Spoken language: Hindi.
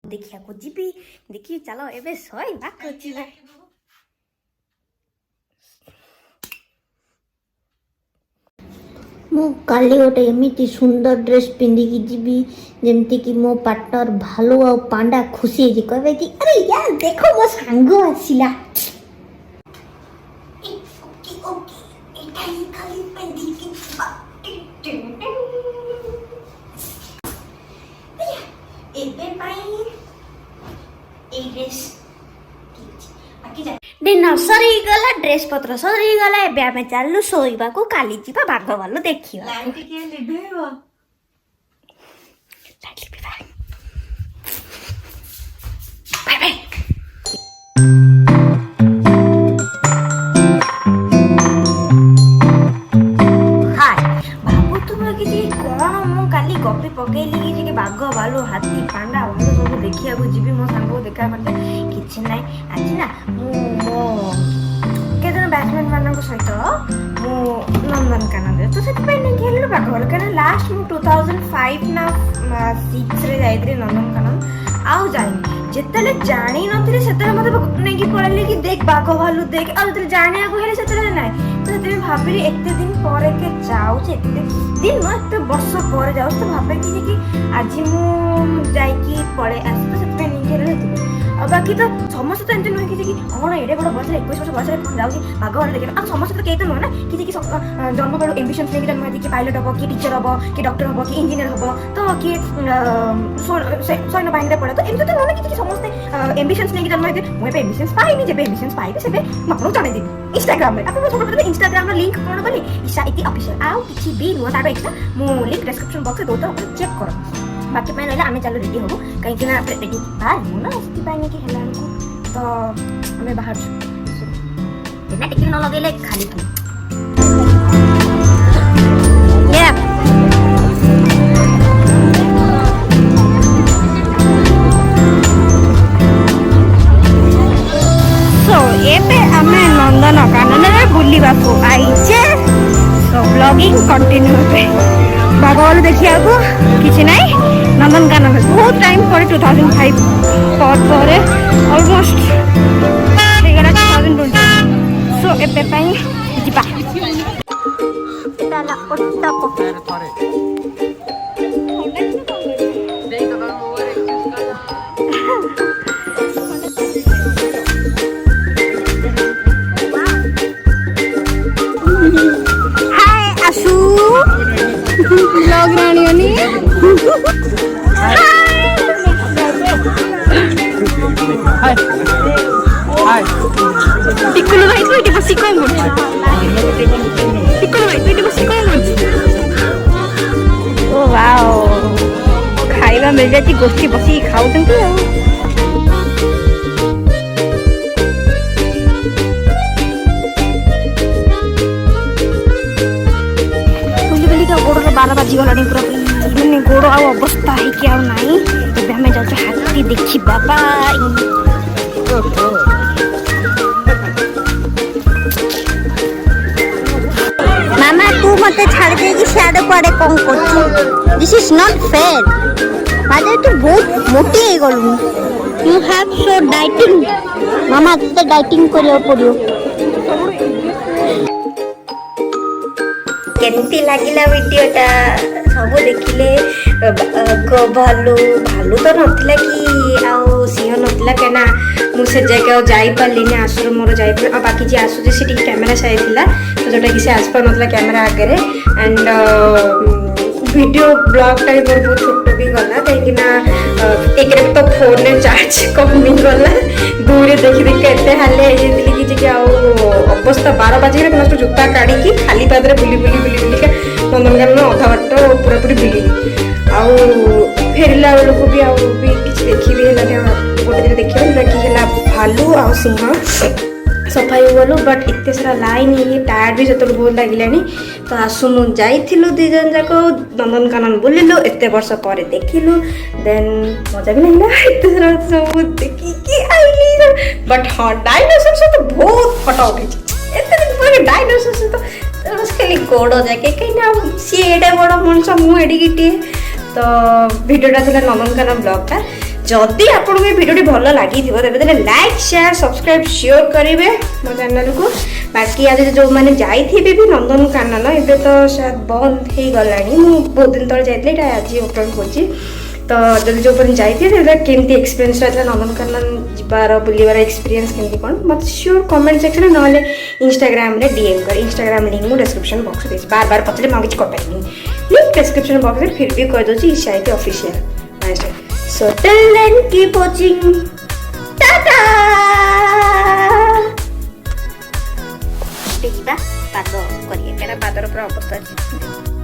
देखिया को जीबी देखी चलो एबे सई बाक होचिला मु काली गोटे एमती सुंदर ड्रेस पिंधिकी जीवी जमती कि मो पार्टनर भालू आ पांडा खुशी है कहबे कि अरे यार देखो मो सांग आसिला डिनर सरी गला ड्रेस पत्र सरी गला एबे आमे चालू सोइबा को काली जीवा बाघ वालो देखियो लाइट के लिभेबो लाइट लिभेबा बाय बाय हाय बाबू तुम किसी कोन मो काली गपी पकेली कि बाघ वालो हाथी पांडा वालो सब देखिया को जीबी मो सांगो देखा करते किछि नै आज ना मो केतन बैट्समैन मानक सहित मो नंदनकानन तो से पे नहीं खेललो बाघ वालो केना लास्ट मो 2005 ना 6 रे जाइत्री नंदनकानन आउ जाइनी जेतले जानी नथिले सेतले मते नहीं कि पळले कि देख बाघ वालो देख आ जेतले जानिया को हेले सेतले नै तो सेतले भाबिली एते दिन परे के जाउ से एते दिन न एते वर्ष परे जाउ तो भाबे कि आज मु जाई कि पळे आस तो सेतले नहीं खेलले अब बाकी तो समस्त तो एंते नहीं कि कौन एडे बड़ बस 21 वर्ष बस फोन जाउची बाघ वालो देखे आ समस्त तो केते न ना कि जन्म बेलू एम्बिशन से कि जन्म कि पायलट हबो कि टीचर हबो कि डॉक्टर हबो कि इंजीनियर हबो तो कि सैन्य बाहिनी पड़े तो एमते तो न कि समस्त एम्बिशंस नहीं कि जन्म हेते मु पे एम्बिशंस पाइनी जेबे एम्बिशंस पाइबे सेबे मकरो जणे देबी इंस्टाग्राम रे आपन छोटो छोटो इंस्टाग्राम रो लिंक कोन बोली ईशा इति ऑफिशियल आउ किछि भी नुवा तारो एक्स्ट्रा मु लिंक डिस्क्रिप्शन बॉक्स रे दोतो चेक करो बाकी मैं रहला आमे चलो रेडी होबो कहीं कि ना रेडी बाहर मु ना स्ति पाइनी कि हेला तो हमें बाहर बिना टिकट न लगेले खाली तू या सो एबे आमे नंदनकानन रे बुलिबा को आइचे सो ब्लॉगिंग कंटिन्यू पे बागवाल देखिया को किछि नाही नंदनकानन बहुत टाइम पर 2005 पर ऑलमोस्ट लेगरा 2020 सो एबे पाई जिबा ताला ओट्टा को हाय आशु ब्लॉग रानी होनी हाय हाय टिकुलु भाई तू बसी कोन बोल टिकुलु भाई तू बसी कोन बोल ओ वाओ खाइबा मिल जाती गोष्ठी बसी खाउतंती गोड़ 12 बाजी गलानी पूरा मैंने गोड़ आ अवस्था है कि आ नहीं तो हमें जाते हाथी देखी बाबा मामा तू मते छाड़ दे कि सियाडे कुआडे कोन करछु दिस इज नॉट फेयर माजे तू बहुत मोटी है गलु यू हैव सो डाइटिंग मामा तो डाइटिंग करियो पड़ियो केमती लागिला वीडियोटा सब देखिले भालू भालू तो नथिला कि आउ सिंह नथिला केना मु से जगह जाई पालिनी आसुर मोर जाई आ बाकी जे आसु जे सिटी कैमरा साइ थिला तो जोटा कि से आस पर नथिला कैमरा आगे एंड वीडियो ब्लॉग टा मोर बहुत छोट भी गला कहीं ना एक रे तो फोन ने चार्ज कम नहीं गला दूर देखि देख एते हाले हे दिली कि जे अवस्था 12 बजे रे मस्त जूता काढी कि खाली पादरे बुली के नंदनकानन अधा बाट पूरा पूरी बुली आउ फेरला लोक भी आउ भी किछ देखि भी हला गोटे दिन देखिबे कि हला भालू आ सिंह सफाई गलु बट इतने सारा लाइन ये टायर्ड भी जो बहुत लगिलानी तो आसु मु जाइथिलु दी जन जाक नंदनकानन बुलिलु एते वर्ष पर देखिलु देन मजा भी लागला इतने सारा सब देखि कि आइली बट हां डायनासोर से तो बहुत फोटो उठिछि एते दिन पर डायनासोर से तो बस खाली गोड़ जाके कहीं सी एडे बड़ मनुष्य मु एडी गिटी तो वीडियोटा थिला नंदनकानन ब्लॉग ता जदि आपको ये वीडियो भल लगी तेरे लाइक शेयर सब्सक्राइब श्योर करेंगे मो चैनल को। बाकी आज जो मैंने जाइए भी नंदनकानन एवं तो शायद बंद हो गला बहुत दिन तले जाइए आज ओपन होची तो जब जो जाइए केमती एक्सपीरियंस रहा नंदनकानन जीवार बुलवार एक्सपीरियंस केमती कौन मत श्योर कमेंट सेक्शन ना इंस्टाग्राम रे डीएम कर इंस्टाग्राम लिंक मुझे डिस्क्रिप्शन बॉक्स में बार बार पचले मैं किसी कटाई लिंक डिस्क्रिप्शन बॉक्स में फिर भी कह दूसरी ईशाइती official. So till then keep watching. Ta-ta! देखिबा पाद करिए केना पादर पर अवस्था अछि।